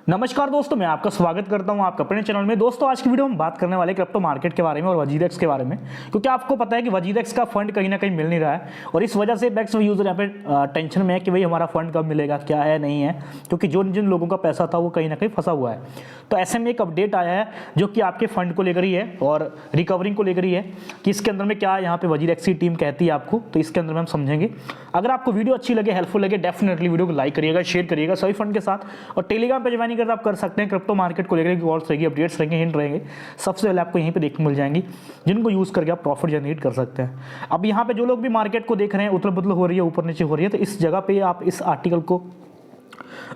नमस्कार दोस्तों, मैं आपका स्वागत करता हूं आपके अपने चैनल में। दोस्तों, आज की वीडियो में बात करने वाले क्रिप्टो मार्केट के बारे में और वजीरेक्स के बारे में, क्योंकि आपको पता है कि वजीरेक्स का फंड कहीं ना कहीं मिल नहीं रहा है और इस वजह से मैक्सिमम यूजर यहाँ पे टेंशन में है कि भाई हमारा फंड कब मिलेगा, क्या है नहीं है, क्योंकि जिन लोगों का पैसा था वो कहीं ना कहीं फंसा हुआ है। तो ऐसे में एक अपडेट आया है जो कि आपके फंड को लेकर ही है और रिकवरिंग को लेकर ही है कि इसके अंदर में क्या यहाँ पे वजीरेक्स की टीम कहती है आपको, तो इसके अंदर में हम समझेंगे। अगर आपको वीडियो अच्छी लगे, हेल्पफुल लगे, डेफिनेटली वीडियो को लाइक करिएगा, शेयर करिएगा सभी फंड के साथ। और टेलीग्राम पे ज्वाइन करके आप कर सकते हैं। क्रिप्टो मार्केट को लेकर कॉल्स रहेगी, अपडेट्स रहेंगे, हिंट रहेंगे, सबसे पहले आपको यहीं पे देखने मिल जाएंगी, जिनको यूज़ करके आप प्रॉफिट जनरेट कर सकते हैं। अब यहाँ पे जो लोग भी मार्केट को देख रहे हैं, उथल पुथल हो रही है, ऊपर नीचे हो रही है, तो इस जगह पे आप इस आर्टिकल को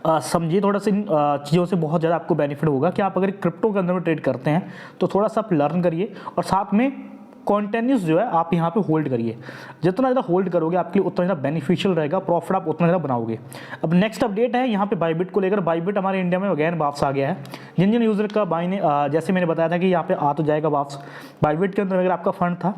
समझिए। थोड़ा सा इन चीज़ों से बहुत ज़्यादा आपको बेनिफिट होगा कि आप अगर क्रिप्टो के अंदर में ट्रेड करते हैं तो थोड़ा सा आप लर्न करिए और साथ में कॉन्टिन्यूस जो है आप यहाँ पे होल्ड करिए। जितना ज़्यादा होल्ड करोगे आपके लिए उतना ज़्यादा बेनिफिशियल रहेगा, प्रॉफिट आप उतना ज़्यादा बनाओगे। अब नेक्स्ट अपडेट है यहाँ पे बाइबिट को लेकर। बाइबिट हमारे इंडिया में अगेन वापस आ गया है। जिन जिन यूज़र का बाई ने जैसे मैंने बताया था कि यहाँ पे आ तो जाएगा वापस। बाइबिट के अंदर अगर आपका फंड था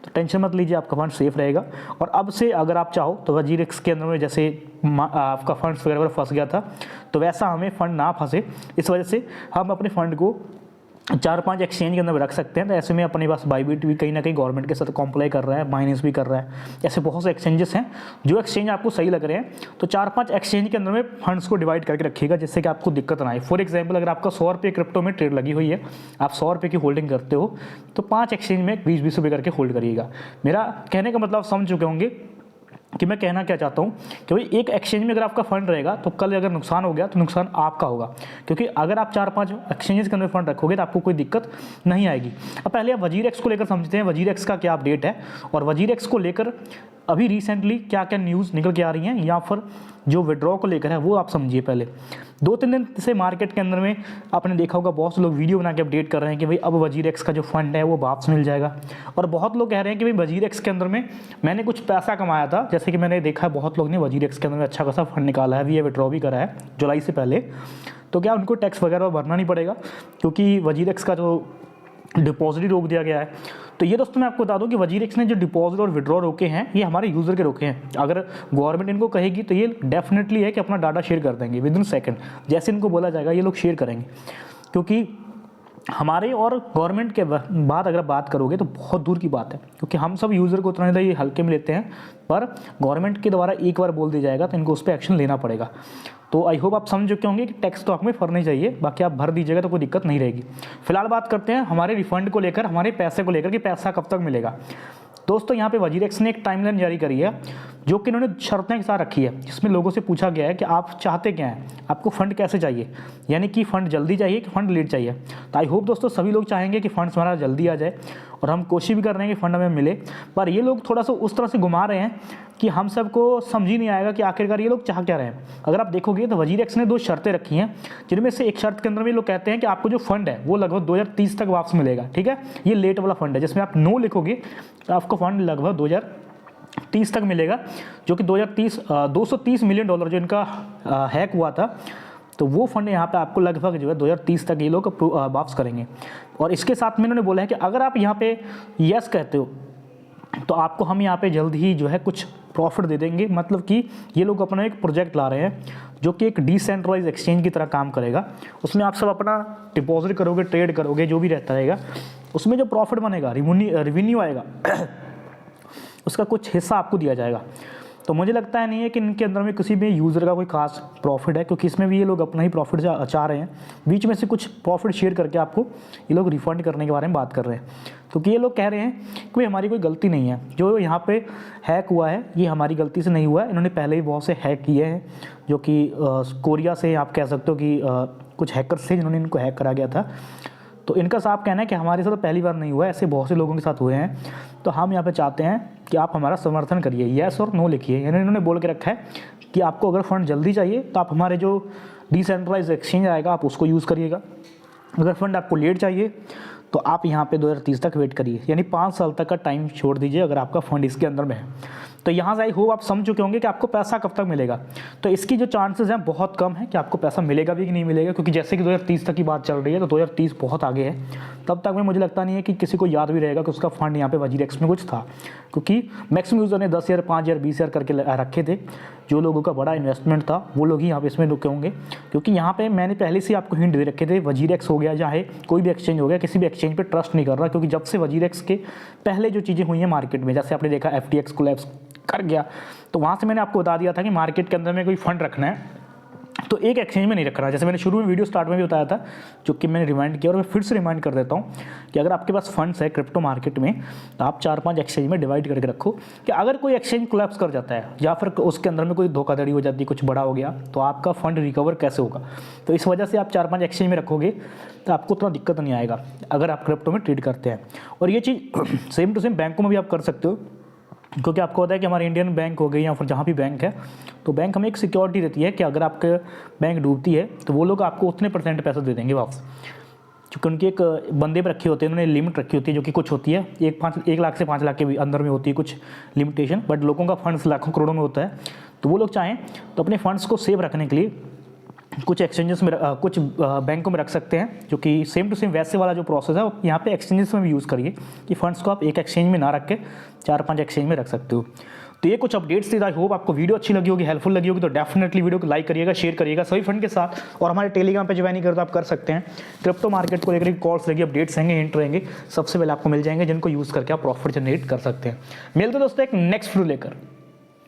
तो टेंशन मत लीजिए, आपका फंड सेफ रहेगा। और अब से अगर आप चाहो तो वजीरेक्स के अंदर में जैसे आपका फंड्स वगैरह फंस गया था तो वैसा हमें फंड ना फंसे, इस वजह से हम अपने फंड को 4-5 एक्सचेंज के अंदर रख सकते हैं। तो ऐसे में अपने पास बाइबिट भी कहीं ना कहीं गवर्नमेंट के साथ कॉम्प्लाई कर रहा है, बाइनेंस भी कर रहा है। ऐसे बहुत से एक्सचेंजेस हैं, जो एक्सचेंज आपको सही लग रहे हैं तो 4-5 एक्सचेंज के अंदर में फंड्स को डिवाइड करके रखिएगा, जिससे कि आपको दिक्कत ना आए। फॉर एग्जाम्पल, अगर आपका 100 रुपये क्रिप्टो में ट्रेड लगी हुई है, आप 100 रुपये की होल्डिंग करते हो, तो 5 एक्सचेंज में 20-20 रुपये करके होल्ड करिएगा। मेरा कहने का मतलब समझ चुके होंगे कि मैं कहना क्या चाहता हूँ कि भाई एक एक्सचेंज में अगर आपका फंड रहेगा तो कल अगर नुकसान हो गया तो नुकसान आपका होगा, क्योंकि अगर आप 4-5 एक्सचेंजेस के अंदर फंड रखोगे तो आपको कोई दिक्कत नहीं आएगी। अब पहले आप वजीरेक्स को लेकर समझते हैं, वजीरेक्स का क्या अपडेट है और वजीरेक्स को लेकर अभी रिसेंटली क्या क्या न्यूज़ निकल के आ रही हैं, या फिर जो विड्रॉ को लेकर है वो आप समझिए। पहले 2-3 दिन से मार्केट के अंदर में आपने देखा होगा बहुत से लोग वीडियो बना के अपडेट कर रहे हैं कि भाई अब वजीरेक्स का जो फंड है वो वापस मिल जाएगा। और बहुत लोग कह रहे हैं कि भाई वजीरेक्स के अंदर में मैंने कुछ पैसा कमाया था, जैसे कि मैंने देखा है बहुत लोग ने वजीरेक्स के अंदर में अच्छा खासा फंड निकाला है, अभी ये विड्रॉ भी करा है जुलाई से पहले, तो क्या उनको टैक्स वगैरह भरना नहीं पड़ेगा, क्योंकि वजीरेक्स का जो डिपॉजिट ही रोक दिया गया है। तो ये दोस्तों मैं आपको बता दूं कि वजीरेक्स ने जो डिपॉजिट और विड्रॉ रोके हैं ये हमारे यूज़र के रोके हैं। अगर गवर्नमेंट इनको कहेगी तो ये डेफिनेटली है कि अपना डाटा शेयर कर देंगे विद इन सेकंड, जैसे इनको बोला जाएगा ये लोग शेयर करेंगे। क्योंकि हमारे और गवर्नमेंट के बाद अगर बात करोगे तो बहुत दूर की बात है, क्योंकि हम सब यूज़र को उतना ज़्यादा ये हल्के में लेते हैं, पर गवर्नमेंट के द्वारा एक बार बोल दिया जाएगा तो इनको उस पर एक्शन लेना पड़ेगा। तो आई होप आप समझ चुके होंगे कि टैक्स तो हमें भरना ही चाहिए, बाकी आप भर दीजिएगा तो कोई दिक्कत नहीं रहेगी। फिलहाल बात करते हैं हमारे रिफंड को लेकर, हमारे पैसे को लेकर कि पैसा कब तक मिलेगा। दोस्तों यहाँ पे वजीरेक्स ने एक टाइमलाइन जारी करी है जो कि इन्होंने शर्तें के साथ रखी है, जिसमें लोगों से पूछा गया है कि आप चाहते क्या हैं, आपको फंड कैसे चाहिए, यानी कि फंड जल्दी चाहिए कि फंड लेट चाहिए। तो आई होप दोस्तों सभी लोग चाहेंगे कि फंड्स हमारा जल्दी आ जाए और हम कोशिश भी कर रहे हैं कि फंड हमें मिले, पर ये लोग थोड़ा सा उस तरह से घुमा रहे हैं कि हम सबको समझ ही नहीं आएगा कि आखिरकार ये लोग चाह क्या रहे हैं। अगर आप देखोगे तो वजीरेक्स ने 2 शर्तें रखी हैं, जिनमें से एक शर्त के अंदर भी लोग कहते हैं कि आपको जो फंड है वो लगभग 2030 तक वापस मिलेगा। ठीक है, ये लेट वाला फंड है, जिसमें आप नो लिखोगे तो आपको फंड लगभग 2030 तक मिलेगा, जो कि 230 मिलियन डॉलर जो इनका हैक हुआ था, तो वो फंड यहाँ पे आपको लगभग जो है 2030 तक ये लोग वापस करेंगे। और इसके साथ में इन्होंने बोला है कि अगर आप यहाँ पे यस कहते हो तो आपको हम यहाँ पे जल्द ही जो है कुछ प्रॉफिट दे देंगे। मतलब कि ये लोग अपना एक प्रोजेक्ट ला रहे हैं जो कि एक डिसेंट्रलाइज एक्सचेंज की तरह काम करेगा। उसमें आप सब अपना डिपॉजिट करोगे, ट्रेड करोगे, जो भी रहता रहेगा, उसमें जो प्रॉफिट बनेगा, रिवेन्यू आएगा उसका कुछ हिस्सा आपको दिया जाएगा। तो मुझे लगता है नहीं है कि इनके अंदर में किसी भी यूज़र का कोई खास प्रॉफिट है, क्योंकि इसमें भी ये लोग अपना ही प्रॉफिट चाह रहे हैं। बीच में से कुछ प्रॉफिट शेयर करके आपको ये लोग रिफंड करने के बारे में बात कर रहे हैं, क्योंकि ये लोग कह रहे हैं कि भाई हमारी कोई गलती नहीं है, जो यहाँ पे हैक हुआ है ये हमारी गलती से नहीं हुआ है। इन्होंने पहले ही बहुत से हैक किए हैं, जो कि कोरिया से आप कह सकते हो कि कुछ हैकर्स थे जिन्होंने इनको हैक करा गया था। तो इनका साफ कहना है कि हमारे साथ पहली बार नहीं हुआ है, ऐसे बहुत से लोगों के साथ हुए हैं। तो हम यहाँ पे चाहते हैं कि आप हमारा समर्थन करिए, यस और नो लिखिए। यानी इन्होंने बोल के रखा है कि आपको अगर फंड जल्दी चाहिए तो आप हमारे जो डिसेंट्रलाइज एक्सचेंज आएगा आप उसको यूज़ करिएगा। अगर फंड आपको लेट चाहिए तो आप यहाँ पे 2030 तक वेट करिए, यानी 5 साल तक का टाइम छोड़ दीजिए अगर आपका फंड इसके अंदर में है। तो यहाँ से आई होप आप समझ चुके होंगे कि आपको पैसा कब तक मिलेगा। तो इसकी जो चांसेस हैं बहुत कम है कि आपको पैसा मिलेगा भी कि नहीं मिलेगा, क्योंकि जैसे कि 2030 तक की बात चल रही है तो 2030 बहुत आगे है। तब तक में मुझे लगता नहीं है कि किसी को याद भी रहेगा कि उसका फंड यहाँ पे वजीरेक्स में कुछ था, क्योंकि मैक्सिमम यूज़र ने 10 ईयर, 5 ईयर, 20 ईयर करके रखे थे। जो लोगों का बड़ा इन्वेस्टमेंट था वो लोग ही यहाँ पे इसमें रुके होंगे, क्योंकि यहाँ पे मैंने पहले से आपको हिंट दे रखे थे, वजीरेक्स हो गया चाहे कोई भी एक्सचेंज हो गया, किसी भी एक्सचेंज पे ट्रस्ट नहीं कर रहा, क्योंकि जब से वजीरेक्स के पहले जो चीज़ें हुई हैं मार्केट में, जैसे आपने देखा FTX कोलैप्स कर गया, तो वहाँ से मैंने आपको बता दिया था कि मार्केट के अंदर में कोई फंड रखना है तो एक एक्सचेंज में नहीं रखना। जैसे मैंने शुरू में वीडियो स्टार्ट में भी बताया था, जो कि मैंने रिमाइंड किया और मैं फिर से रिमाइंड कर देता हूँ कि अगर आपके पास फंड्स है क्रिप्टो मार्केट में तो आप 4-5 एक्सचेंज में डिवाइड करके रखो कि अगर कोई एक्सचेंज कोलैप्स कर जाता है या फिर उसके अंदर में कोई धोखाधड़ी हो जाती है, कुछ बड़ा हो गया, तो आपका फंड रिकवर कैसे होगा। तो इस वजह से आप 4-5 एक्सचेंज में रखोगे तो आपको उतना दिक्कत नहीं आएगा अगर आप क्रिप्टो में ट्रेड करते हैं। और ये चीज़ सेम टू सेम बैंकों में भी आप कर सकते हो, क्योंकि आपको पता है कि हमारे इंडियन बैंक हो गई या फिर जहाँ भी बैंक है, तो बैंक हमें एक सिक्योरिटी देती है कि अगर आपके बैंक डूबती है तो वो लोग आपको उतने % पैसे दे देंगे वापस, क्योंकि उनकी एक बंदे पे रखी होती है, उन्होंने लिमिट रखी होती है, जो कि कुछ होती है 1 लाख से 5 लाख के भी अंदर में होती है कुछ लिमिटेशन, बट लोगों का फंड्स लाखों करोड़ों में होता है। तो वो लोग चाहें तो अपने फंड्स को सेव रखने के लिए कुछ एक्सचेंजेस में कुछ बैंकों में रख सकते हैं, जो कि सेम टू सेम वैसे वाला जो प्रोसेस है यहाँ पे एक्सचेंजेस में भी यूज़ करिए कि फंड्स को आप एक एक्सचेंज में ना रख के 4-5 एक्सचेंज में रख सकते हो। तो ये कुछ अपडेट्स थे। आई होप आपको वीडियो अच्छी लगी होगी, हेल्पफुल लगी होगी, तो डेफिनेटली वीडियो को लाइक करिएगा, शेयर करिएगा सभी फ्रेंड के साथ, और हमारे टेलीग्राम पे ज्वाइन नहीं करते आप कर सकते हैं। क्रिप्टो मार्केट को लेकर कॉल्स रहेंगे, अपडेट्स रहेंगे, हिंट रहेंगे, सबसे पहले आपको मिल जाएंगे जिनको यूज़ करके आप प्रॉफिट जनरेट कर सकते हैं। मिलते दोस्तों एक नेक्स्ट वीडियो लेकर।